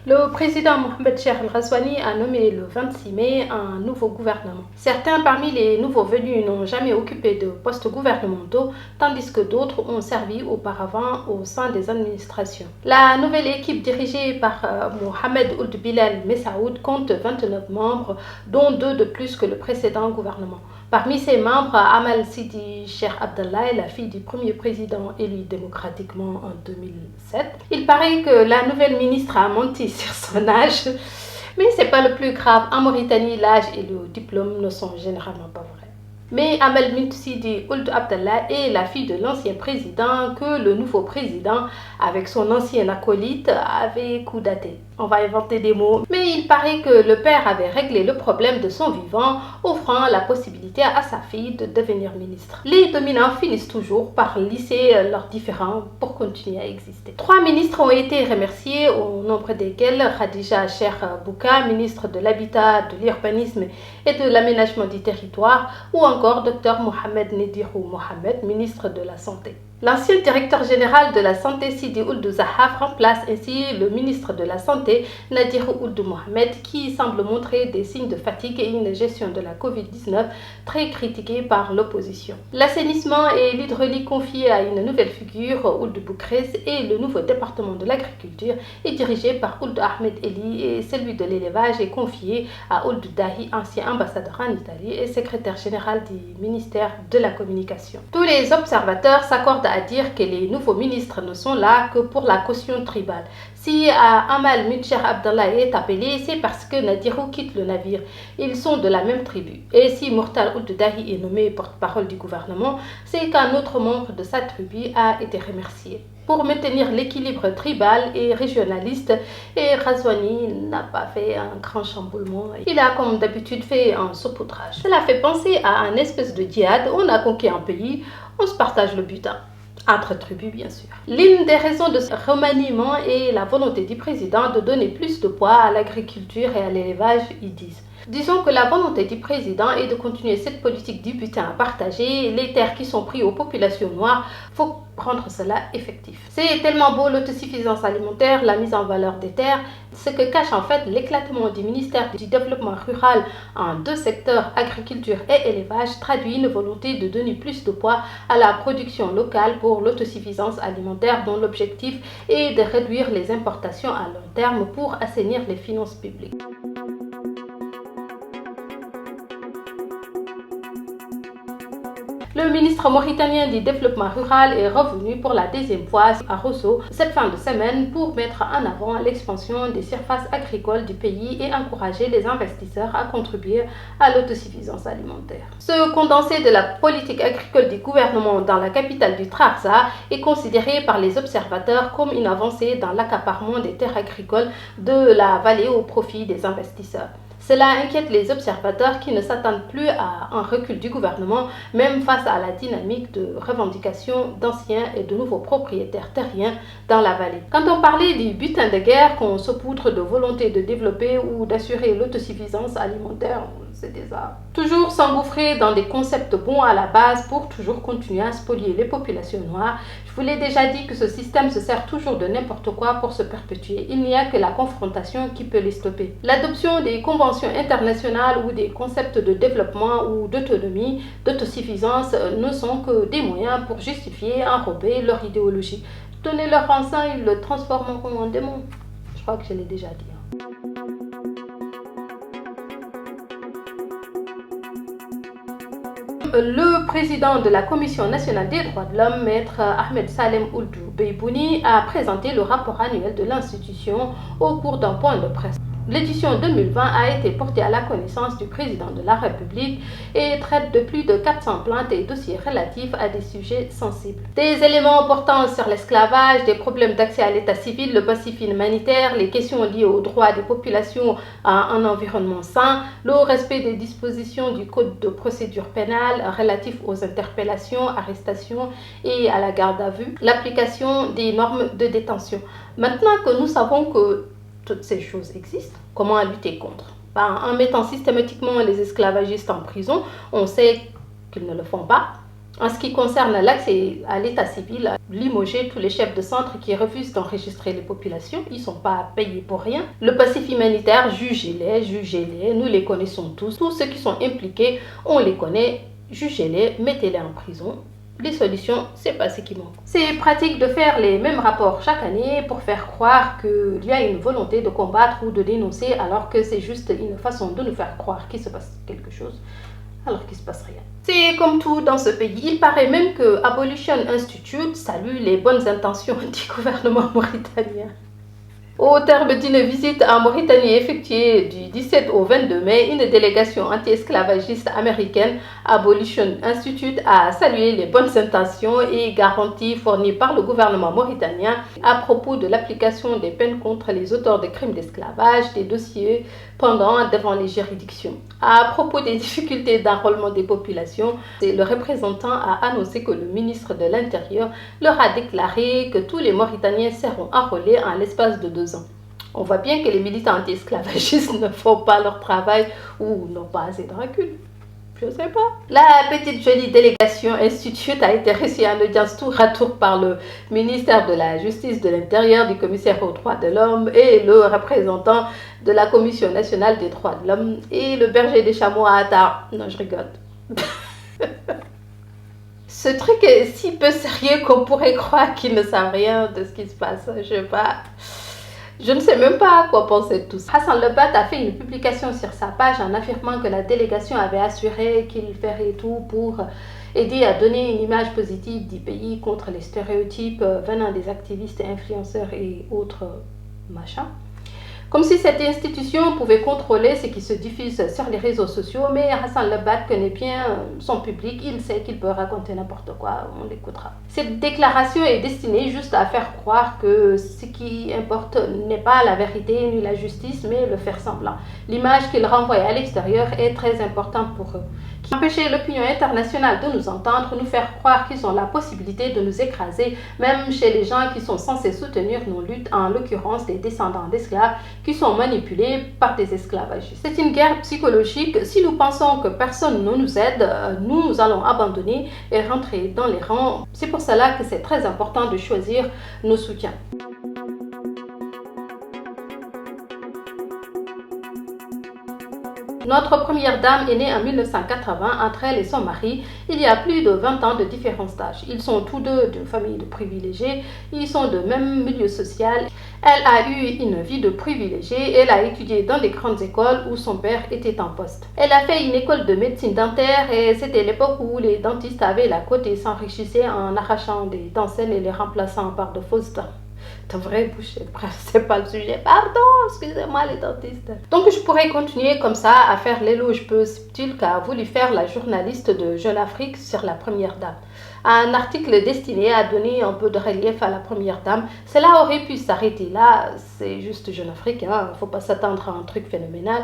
Le président Mohamed Cheikh El-Ghazouani a nommé le 26 mai un nouveau gouvernement. Certains parmi les nouveaux venus n'ont jamais occupé de postes gouvernementaux, tandis que d'autres ont servi auparavant au sein des administrations. La nouvelle équipe dirigée par Mohamed Ould Bilal Messaoud compte 29 membres, dont 2 de plus que le précédent gouvernement. Parmi ses membres, Amal Sidi Cheikh Abdallah, la fille du premier président élu démocratiquement en 2007. Il paraît que la nouvelle ministre a menti sur son âge, mais ce n'est pas le plus grave. En Mauritanie, l'âge et le diplôme ne sont généralement pas vrais. Mais Amal Sidi Ould Abdallah est la fille de l'ancien président que le nouveau président, avec son ancien acolyte, avait coudaté. On va inventer des mots. Mais il paraît que le père avait réglé le problème de son vivant, offrant la possibilité à sa fille de devenir ministre. Les dominants finissent toujours par lisser leurs différends pour continuer à exister. 3 ministres ont été remerciés, au nombre desquels Khadija Cheikh Bouka, ministre de l'Habitat, de l'Urbanisme et de l'Aménagement du Territoire, ou encore Dr Mohamed Nedirou Mohamed, ministre de la Santé. L'ancien directeur général de la Santé, Sidi Ould Zahaf, remplace ainsi le ministre de la Santé, Nadirou Ould Mohamed, qui semble montrer des signes de fatigue et une gestion de la Covid-19 très critiquée par l'opposition. L'assainissement et l'hydraulique confiés à une nouvelle figure, Ould Boukrez, et le nouveau département de l'agriculture est dirigé par Ould Ahmed Eli, et celui de l'élevage est confié à Ould Dahi, ancien ambassadeur en Italie et secrétaire général du ministère de la Communication. Tous les observateurs s'accordent à dire que les nouveaux ministres ne sont là que pour la caution tribale. Si Amal Cheikh Abdallah est appelé, c'est parce que Nadirou quitte le navire. Ils sont de la même tribu. Et si Mourtal Ould Dahi est nommé porte-parole du gouvernement, c'est qu'un autre membre de sa tribu a été remercié. Pour maintenir l'équilibre tribal et régionaliste, et Ghazouani n'a pas fait un grand chamboulement. Il a comme d'habitude fait un saupoudrage. Cela fait penser à un espèce de djihad. On a conquis un pays, on se partage le butin. Entre tribus, bien sûr. L'une des raisons de ce remaniement est la volonté du président de donner plus de poids à l'agriculture et à l'élevage, ils disent. Disons que la volonté du président est de continuer cette politique du butin à partager, les terres qui sont prises aux populations noires, il faut rendre cela effectif. C'est tellement beau l'autosuffisance alimentaire, la mise en valeur des terres, ce que cache en fait l'éclatement du ministère du développement rural en 2 secteurs, agriculture et élevage, traduit une volonté de donner plus de poids à la production locale pour l'autosuffisance alimentaire dont l'objectif est de réduire les importations à long terme pour assainir les finances publiques. Le ministre mauritanien du développement rural est revenu pour la 2e fois à Rosso cette fin de semaine pour mettre en avant l'expansion des surfaces agricoles du pays et encourager les investisseurs à contribuer à l'autosuffisance alimentaire. Ce condensé de la politique agricole du gouvernement dans la capitale du Trarza est considéré par les observateurs comme une avancée dans l'accaparement des terres agricoles de la vallée au profit des investisseurs. Cela inquiète les observateurs qui ne s'attendent plus à un recul du gouvernement, même face à la dynamique de revendication d'anciens et de nouveaux propriétaires terriens dans la vallée. Quand on parlait du butin de guerre qu'on saupoudre de volonté de développer ou d'assurer l'autosuffisance alimentaire, c'est déjà toujours s'engouffrer dans des concepts bons à la base pour toujours continuer à spolier les populations noires. Je vous l'ai déjà dit que ce système se sert toujours de n'importe quoi pour se perpétuer. Il n'y a que la confrontation qui peut les stopper. L'adoption des conventions internationales ou des concepts de développement ou d'autonomie, d'autosuffisance ne sont que des moyens pour justifier, enrober leur idéologie. Donnez-leur un sein, ils le transformeront en démon. Je crois que je l'ai déjà dit. Le président de la Commission nationale des droits de l'homme, Maître Ahmed Salem Ould Beibouni, a présenté le rapport annuel de l'institution au cours d'un point de presse. L'édition 2020 a été portée à la connaissance du président de la République et traite de plus de 400 plaintes et dossiers relatifs à des sujets sensibles. Des éléments portant sur l'esclavage, des problèmes d'accès à l'état civil, le passif humanitaire, les questions liées aux droits des populations à un environnement sain, le respect des dispositions du Code de procédure pénale relatifs aux interpellations, arrestations et à la garde à vue, l'application des normes de détention. Maintenant que nous savons que toutes ces choses existent, comment lutter contre? En mettant systématiquement les esclavagistes en prison, on sait qu'ils ne le font pas. En ce qui concerne l'accès à l'état civil, limoger tous les chefs de centre qui refusent d'enregistrer les populations, ils ne sont pas payés pour rien. Le passif humanitaire, jugez-les, nous les connaissons tous. Tous ceux qui sont impliqués, on les connaît, jugez-les, mettez-les en prison. Les solutions, c'est pas ce qui manque. C'est pratique de faire les mêmes rapports chaque année pour faire croire qu'il y a une volonté de combattre ou de dénoncer alors que c'est juste une façon de nous faire croire qu'il se passe quelque chose alors qu'il ne se passe rien. C'est comme tout dans ce pays. Il paraît même que Abolition Institute salue les bonnes intentions du gouvernement mauritanien. Au terme d'une visite en Mauritanie effectuée du 17 au 22 mai, une délégation anti-esclavagiste américaine, Abolition Institute, a salué les bonnes intentions et garanties fournies par le gouvernement mauritanien à propos de l'application des peines contre les auteurs de crimes d'esclavage, des dossiers pendant devant les juridictions. À propos des difficultés d'enrôlement des populations, le représentant a annoncé que le ministre de l'Intérieur leur a déclaré que tous les Mauritaniens seront enrôlés en l'espace de 2 ans. On voit bien que les militants anti-esclavagistes ne font pas leur travail ou n'ont pas assez de recul. Je ne sais pas. La petite jolie délégation Institute a été reçue en audience tour à tour par le ministère de la Justice, de l'Intérieur, du commissaire aux droits de l'homme et le représentant de la Commission nationale des droits de l'homme et le berger des chameaux à Atta. Non, je rigole. Ce truc est si peu sérieux qu'on pourrait croire qu'ils ne savent rien de ce qui se passe. Je sais pas. Je ne sais même pas à quoi penser de tout ça. Hassan Lebat a fait une publication sur sa page en affirmant que la délégation avait assuré qu'il ferait tout pour aider à donner une image positive du pays contre les stéréotypes venant des activistes, influenceurs et autres machins. Comme si cette institution pouvait contrôler ce qui se diffuse sur les réseaux sociaux, mais Hassan Lebat connaît bien son public, il sait qu'il peut raconter n'importe quoi, on l'écoutera. Cette déclaration est destinée juste à faire croire que ce qui importe n'est pas la vérité ni la justice, mais le faire semblant. L'image qu'ils renvoient à l'extérieur est très importante pour eux. Empêcher l'opinion internationale de nous entendre, nous faire croire qu'ils ont la possibilité de nous écraser, même chez les gens qui sont censés soutenir nos luttes, en l'occurrence des descendants d'esclaves qui sont manipulés par des esclavagistes. C'est une guerre psychologique. Si nous pensons que personne ne nous aide, nous allons abandonner et rentrer dans les rangs. C'est pour cela que c'est très important de choisir nos soutiens. Notre première dame est née en 1980. Entre elle et son mari, il y a plus de 20 ans de différence d'âge. Ils sont tous deux d'une famille de privilégiés. Ils sont de même milieu social. Elle a eu une vie de privilégiée. Elle a étudié dans des grandes écoles où son père était en poste. Elle a fait une école de médecine dentaire et c'était l'époque où les dentistes avaient la cote et s'enrichissaient en arrachant des dents saines et les remplaçant par de fausses dents. De vraies bouchées. Bref, c'est pas le sujet. Pardon, excusez-moi les dentistes. Donc je pourrais continuer comme ça à faire l'éloge peu subtil qu'a voulu faire la journaliste de Jeune Afrique sur la première dame. Un article destiné à donner un peu de relief à la première dame. Cela aurait pu s'arrêter là. C'est juste Jeune Afrique, hein. Faut pas s'attendre à un truc phénoménal.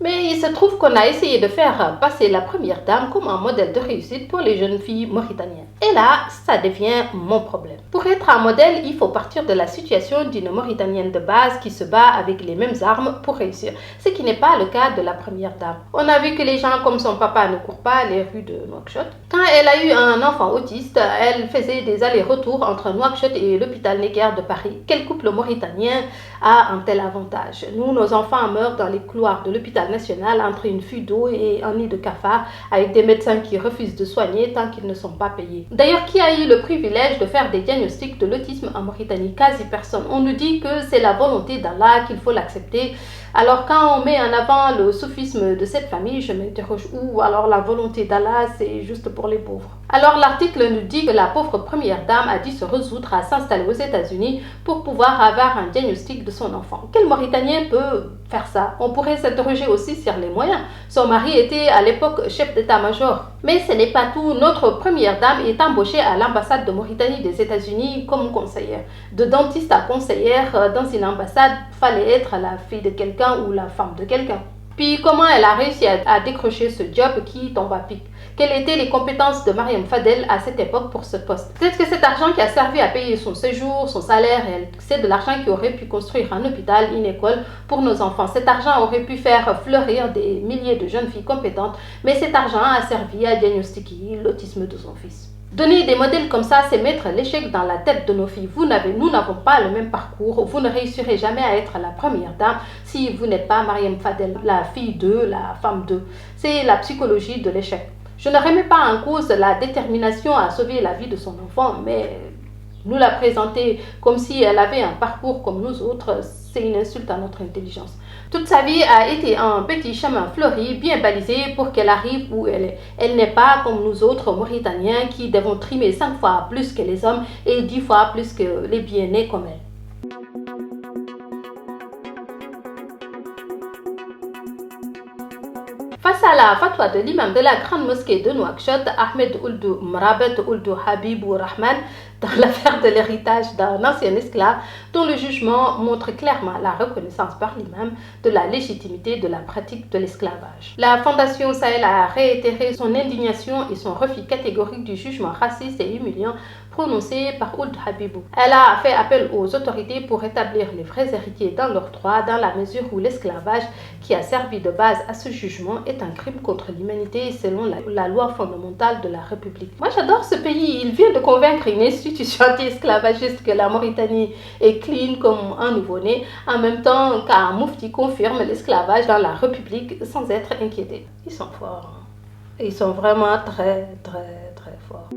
Mais il se trouve qu'on a essayé de faire passer la première dame comme un modèle de réussite pour les jeunes filles mauritaniennes. Et là, ça devient mon problème. Pour être un modèle, il faut partir de la situation d'une Mauritanienne de base qui se bat avec les mêmes armes pour réussir, ce qui n'est pas le cas de la première dame. On a vu que les gens comme son papa ne courent pas les rues de Nouakchott. Quand elle a eu un enfant autiste, elle faisait des allers-retours entre Nouakchott et l'hôpital Necker de Paris. Quel couple mauritanien a un tel avantage? Nous, nos enfants meurent dans les couloirs de l'hôpital national entre une fuite d'eau et un nid de cafards avec des médecins qui refusent de soigner tant qu'ils ne sont pas payés. D'ailleurs, qui a eu le privilège de faire des diagnostics de l'autisme en Mauritanie? Quasi personne. On nous dit que c'est la volonté d'Allah, qu'il faut l'accepter. Alors quand on met en avant le soufisme de cette famille, je m'interroge où alors la volonté d'Allah c'est juste pour les pauvres. Alors l'article nous dit que la pauvre première dame a dû se résoudre à s'installer aux États-Unis pour pouvoir avoir un diagnostic de son enfant. Quel Mauritanien peut faire ça? On pourrait s'interroger aussi sur les moyens. Son mari était à l'époque chef d'état-major. Mais ce n'est pas tout. Notre première dame est embauchée à l'ambassade de Mauritanie des États-Unis comme conseillère. De dentiste à conseillère dans une ambassade, fallait être la fille de quelqu'un ou la femme de quelqu'un. Puis comment elle a réussi à décrocher ce job qui tombe à pic? Quelles étaient les compétences de Mariam Fadel à cette époque pour ce poste? Peut-être que cet argent qui a servi à payer son séjour, son salaire, c'est de l'argent qui aurait pu construire un hôpital, une école pour nos enfants. Cet argent aurait pu faire fleurir des milliers de jeunes filles compétentes, mais cet argent a servi à diagnostiquer l'autisme de son fils. Donner des modèles comme ça, c'est mettre l'échec dans la tête de nos filles. Nous n'avons pas le même parcours. Vous ne réussirez jamais à être la première dame si vous n'êtes pas Mariam Fadel, la fille d'eux, la femme d'eux. C'est la psychologie de l'échec. Je ne remets pas en cause la détermination à sauver la vie de son enfant, mais nous la présenter comme si elle avait un parcours comme nous autres, c'est une insulte à notre intelligence. Toute sa vie a été un petit chemin fleuri, bien balisé pour qu'elle arrive où elle est. Elle n'est pas comme nous autres Mauritaniens qui devons trimer 5 fois plus que les hommes et 10 fois plus que les bien-nés comme elle. Face à la fatwa de l'imam de la grande mosquée de Nouakchott, Ahmed Ould Mrabet Ould Habib Rahman, dans l'affaire de l'héritage d'un ancien esclave, dont le jugement montre clairement la reconnaissance par l'imam de la légitimité de la pratique de l'esclavage. La Fondation Sahel a réitéré son indignation et son refus catégorique du jugement raciste et humiliant prononcé par Ould Habibou. Elle a fait appel aux autorités pour établir les vrais héritiers dans leurs droits, dans la mesure où l'esclavage qui a servi de base à ce jugement est un crime contre l'humanité selon la loi fondamentale de la République. Moi j'adore ce pays, il vient de convaincre une institution anti-esclavagiste que la Mauritanie est clean comme un nouveau-né, en même temps qu'un moufti confirme l'esclavage dans la République sans être inquiété. Ils sont forts, hein. Ils sont vraiment très forts.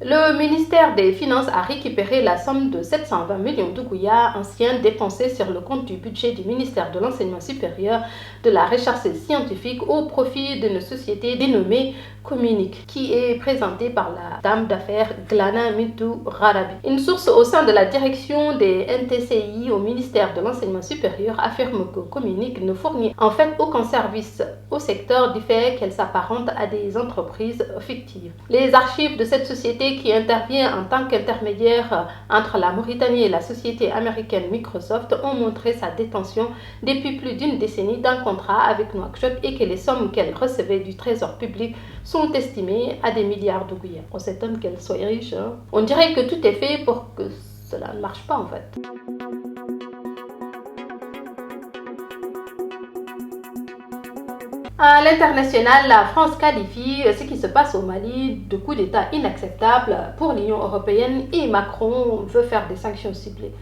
Le ministère des Finances a récupéré la somme de 720 millions d'Ouguiya anciens dépensés sur le compte du budget du ministère de l'Enseignement supérieur, de la Recherche scientifique au profit d'une société dénommée Communique, qui est présentée par la dame d'affaires Glana Midou Rarabi. Une source au sein de la direction des NTCI au ministère de l'Enseignement supérieur affirme que Communique ne fournit en fait aucun service au secteur du fait qu'elle s'apparente à des entreprises fictives. Les archives de cette société qui intervient en tant qu'intermédiaire entre la Mauritanie et la société américaine Microsoft ont montré sa détention depuis plus d'une décennie d'un contrat avec Nouakchott et que les sommes qu'elle recevait du trésor public sont estimées à des milliards d'Ouguiya. On s'étonne qu'elle soit riche, hein. On dirait que tout est fait pour que cela ne marche pas en fait. À l'international, la France qualifie ce qui se passe au Mali de coup d'État inacceptable pour l'Union européenne et Macron veut faire des sanctions ciblées.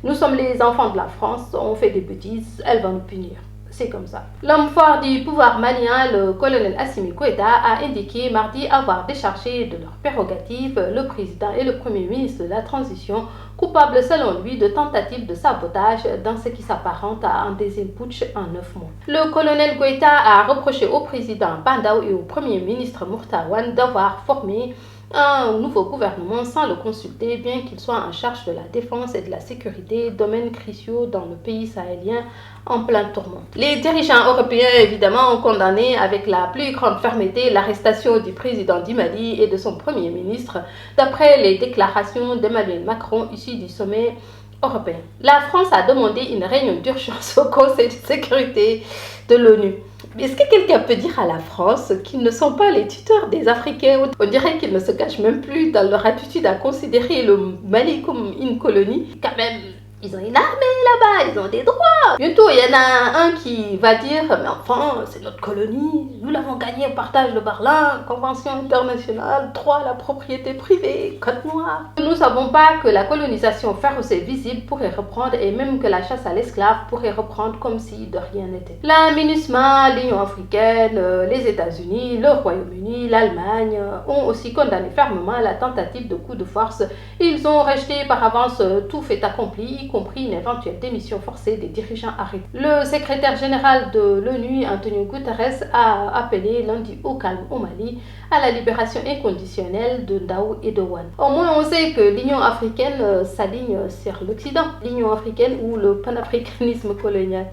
Nous sommes les enfants de la France, on fait des bêtises, elle va nous punir. C'est comme ça. L'homme fort du pouvoir malien, le colonel Assimi Goïta, a indiqué mardi avoir déchargé de leurs prérogatives le président et le premier ministre de la transition, coupables selon lui de tentatives de sabotage dans ce qui s'apparente à un deuxième putsch en 9 mois. Le colonel Goïta a reproché au président Bandaou et au premier ministre Mourtaouane d'avoir formé un nouveau gouvernement sans le consulter, bien qu'il soit en charge de la défense et de la sécurité, domaines cruciaux dans le pays sahélien en plein tourment. Les dirigeants européens, évidemment, ont condamné avec la plus grande fermeté l'arrestation du président du Mali et de son premier ministre, d'après les déclarations d'Emmanuel Macron issues du sommet européen. La France a demandé une réunion d'urgence au Conseil de sécurité de l'ONU. Est-ce que quelqu'un peut dire à la France qu'ils ne sont pas les tuteurs des Africains? On dirait qu'ils ne se cachent même plus dans leur attitude à considérer le Mali comme une colonie. Quand même, ils ont une armée là-bas, ils ont des droits. Bientôt, il y en a un qui va dire, mais enfin, c'est notre colonie, nous l'avons gagné au partage de Berlin, convention internationale, droit à la propriété privée, code noir. Nous ne savons pas que la colonisation féroce et visible pourrait reprendre et même que la chasse à l'esclave pourrait reprendre comme si de rien n'était. La MINUSMA, l'Union africaine, les États-Unis, le Royaume-Uni, l'Allemagne ont aussi condamné fermement la tentative de coup de force. Ils ont rejeté par avance tout fait accompli, y compris une éventuelle démission forcée des dirigeants arrêtés. Le secrétaire général de l'ONU, Antonio Guterres, a appelé lundi au calme au Mali, à la libération inconditionnelle de Ndao et de Wan. Au moins, on sait que l'Union africaine s'aligne sur l'Occident, l'Union africaine ou le panafricanisme colonial.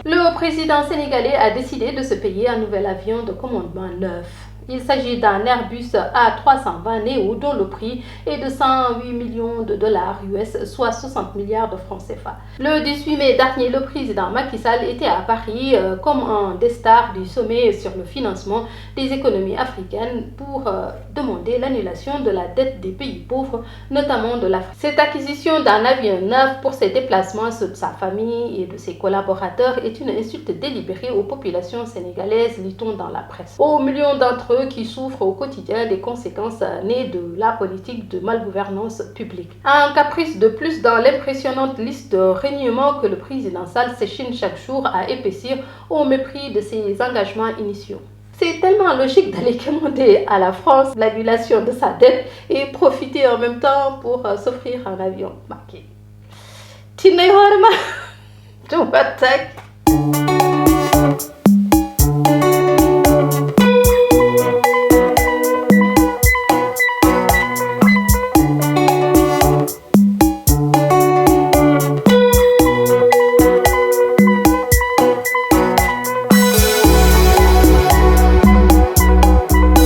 Le président sénégalais a décidé de se payer un nouvel avion de commandement neuf. Il s'agit d'un Airbus A320 Neo dont le prix est de 108 millions de dollars US, soit 60 milliards de francs CFA. Le 18 mai dernier, le président Macky Sall était à Paris comme un des stars du sommet sur le financement des économies africaines pour demander l'annulation de la dette des pays pauvres, notamment de l'Afrique. Cette acquisition d'un avion neuf pour ses déplacements de sa famille et de ses collaborateurs est une insulte délibérée aux populations sénégalaises, lit-on dans la presse. Aux millions d'entre eux qui souffrent au quotidien des conséquences nées de la politique de malgouvernance publique. Un caprice de plus dans l'impressionnante liste de reniements que le président Sall s'échine chaque jour à épaissir au mépris de ses engagements initiaux. C'est tellement logique d'aller commander à la France l'annulation de sa dette et profiter en même temps pour s'offrir un avion. Marqué.